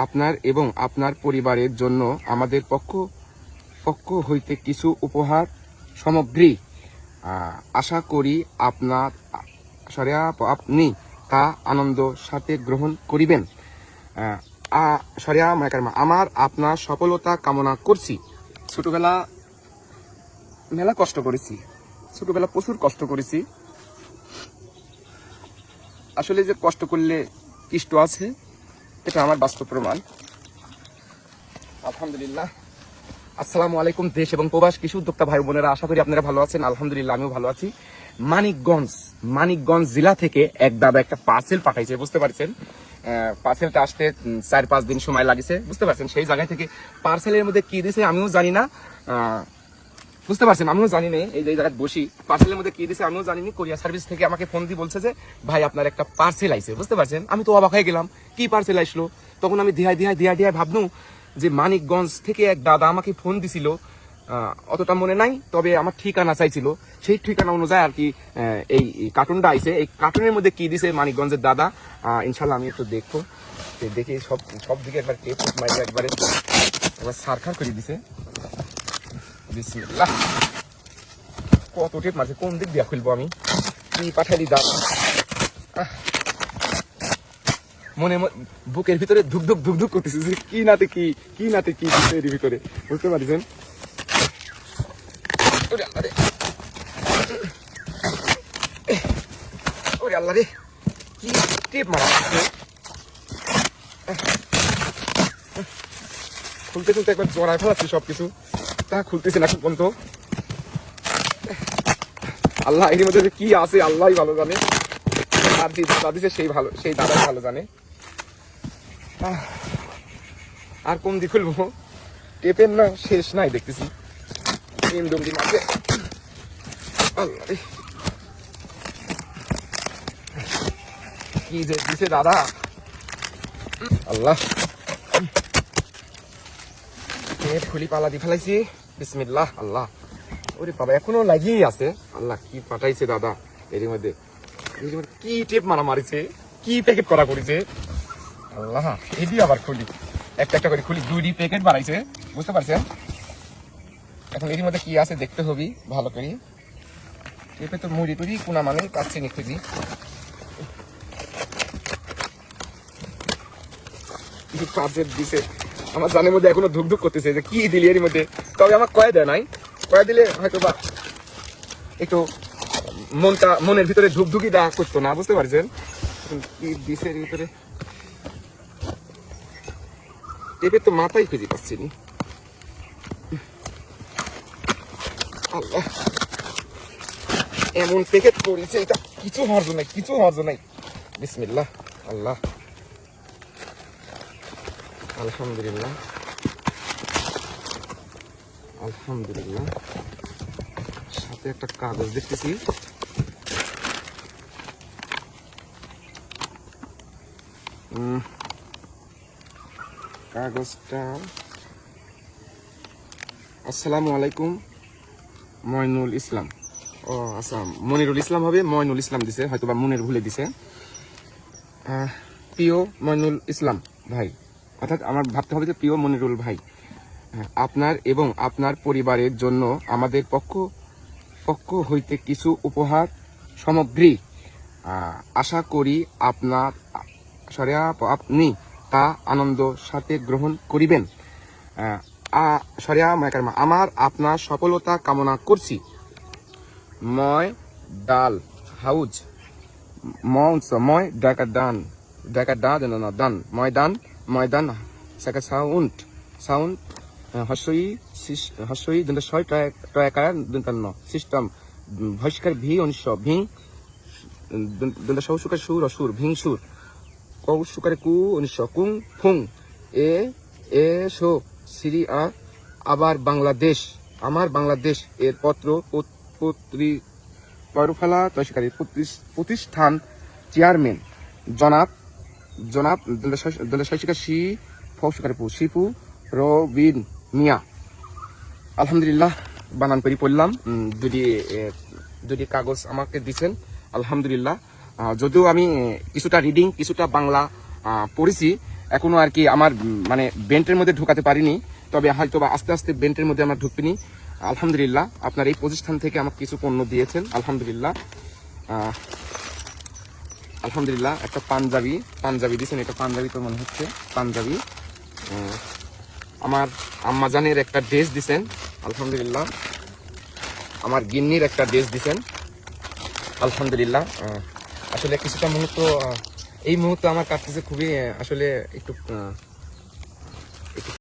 আপনার এবং আপনার পরিবারের জন্য আমাদের পক্ষ হইতে কিছু উপহার সামগ্রী আশা করি আপনি তা আনন্দ সাথে গ্রহণ করিবেন। আমার আপনার সফলতা কামনা করছি। ছোটবেলা মেলা কষ্ট করেছি, ছোটবেলা প্রচুর কষ্ট করেছি। আসলে যে কষ্ট করলে কষ্ট আছে এটা আমার বাস্তব প্রমাণ। আলহামদুলিল্লাহ। আসসালামু আলাইকুম দেশ এবং প্রবাস কৃষি উদ্যোক্তা ভাই বোনেরা, আশা করি আপনারা ভালো আছেন। আলহামদুলিল্লাহ আমিও ভালো আছি। মানিকগঞ্জ জেলা থেকে এক দাদা একটা পার্সেল পাঠাইছে, বুঝতে পারছেন। পার্সেলটা আসতে 4-5 দিন সময় লাগিছে, বুঝতে পারছেন। সেই জায়গায় থেকে পার্সেলের মধ্যে কি দিছে আমিও জানি না, বুঝতে পারছেন, আমিও জানি না। এই যে জায়গায় বসি, পার্সেলের মধ্যে কি দিছে আমিও জানি না। কোরিয়ার সার্ভিস থেকে আমাকে ফোন দিয়ে বলছে যে ভাই আপনার একটা পার্সেল আইছে, বুঝতে পারছেন। আমি তো অবাক হয়ে গেলাম, কি পার্সেল আসলো। তখন আমি দিহাই ভাবনু যে মানিকগঞ্জ থেকে এক দাদা আমাকে ফোন দিছিল, অতটা মনে নাই, তবে আমার ঠিকানা চাইছিল। সেই ঠিকানা অনুযায়ী আর কি এই কার্টুনটা আইছে। এই কার্টুনের মধ্যে কি দিছে মানিকগঞ্জের দাদা, ইনশাল্লাহ আমি একটু দেখবো। দেখি সব দিকে একবার টেপ মাইরে একবার সারখার করে দিছে। বিসমিল্লাহ। কত টেপ মারছে, কোন দিক দিয়ে খুলবো আমি, কি পাঠালি দাদা। মনে বুকের ভিতরে ধুক করতেছে যে কি নাতে কি দিচ্ছে এর ভিতরে, বুঝতে পারছেন। ওরে আল্লাহ রে, কি টেপ মারা খুলতে একবার জড়ায় ফেলাচ্ছি সবকিছু, তা খুলতেছে না খুব পর্যন্ত। আল্লাহ এর মধ্যে কি আছে আল্লাহ ভালো জানে, সেই দাদাই ভালো জানে। আর কোন দিক খুলবো, টেপের না শেষ নাই দেখতেছি। কি যে দিছে দাদা, আল্লাহ। টেপ খুলি পালা দিয়ে ফেলাইছি। বিসমিল্লাহ। আল্লাহ, ওরে বাবা এখনো লাগিয়েই আছে। আল্লাহ কি পাঠাইছে দাদা এর মধ্যে, কি টেপ মারা মারিছে, কি প্যাকেট করা করেছে। আল্লাহ, এটি আবার খুলি, একটা করে খুলি। 2D প্যাকেট বানাইছে, বুঝতে পারছেন। এখন এর মধ্যে কি আছে দেখতে হবে ভালো করে। টেপে তো মুড়ি টুড়ি কোনা মানে পাচ্ছি নি খুঁজি। পার্সেল দিছে, আমার জানের মধ্যে এখনো ধুক করতেছে যে কি দিলি এর মধ্যে। তবে আমার কয়ে দেয় নাই, কয়ে দিলে হয়তো বা একটু মনের ভিতরে ধুকধুকি দেওয়া করতো না, বুঝতে পারছেন। কি দিছে এর ভিতরে, টেপের তো মাথায় খুঁজে পাচ্ছি নি। আল্লাহ, এমন প্যাকেট করেছে, এটা কিছু হওয়ার জন্য নাই। বিসমিল্লাহ। আল্লাহ, আলহামদুলিল্লাহ। সাথে একটা কাগজ দেখতেছি। কাগজটা আসসালামু আলাইকুম মইনুল ইসলাম। ও আচ্ছা, মনিরুল ইসলাম হবে, মইনুল ইসলাম দিছে, হয়তো বা মনের ভুলে দিছে। প্রিয় মইনুল ইসলাম ভাই, অর্থাৎ আমার ভাবতে হবে যে প্রিয় মনিরুল ভাই, আপনার এবং আপনার পরিবারের জন্য আমাদের পক্ষ হইতে কিছু উপহার সামগ্রী আশা করি আপনি তা আনন্দ সাথে গ্রহণ করিবেন। আমার আপনার সফলতা কামনা করছি। ময়দান সাউন্ড হস্যই সিস্টেম ভস্কার ভি অংশ ভিং সৌসুকার সুর অসুর ভিং সুর কৌসুকারে কু অংশ কুং ফুং এ শো সিরি আবার বাংলাদেশ, আমার বাংলাদেশ এর প্রতিষ্ঠান চেয়ারম্যান জনাব শিপু রবিন মিয়া। আলহামদুলিল্লাহ, বানান করে পড়লাম। যদি কাগজ আমাকে দিচ্ছেন, আলহামদুলিল্লাহ। যদিও আমি কিছুটা রিডিং কিছুটা বাংলা পড়েছি, এখনো আর কি আমার মানে বেন্টের মধ্যে ঢুকাতে পারিনি, তবে হয়তো বা আস্তে আস্তে বেন্টের মধ্যে আমার ঢুকবিনি। আলহামদুলিল্লাহ আপনার এই প্রতিষ্ঠান থেকে আমাকে কিছু পণ্য দিয়েছেন, আলহামদুলিল্লাহ। আলহামদুলিল্লাহ একটা পাঞ্জাবি দিয়েছেন, এটা পাঞ্জাবি তো মনে হচ্ছে পাঞ্জাবি। আমার আম্মাজানের একটা ড্রেস দিছেন, আলহামদুলিল্লাহ। আমার গিন্নির একটা ড্রেস দিছেন, আলহামদুলিল্লাহ। আসলে কিছুটা মুহূর্ত এই মুহূর্তে আমার কাছে খুবই আসলে একটু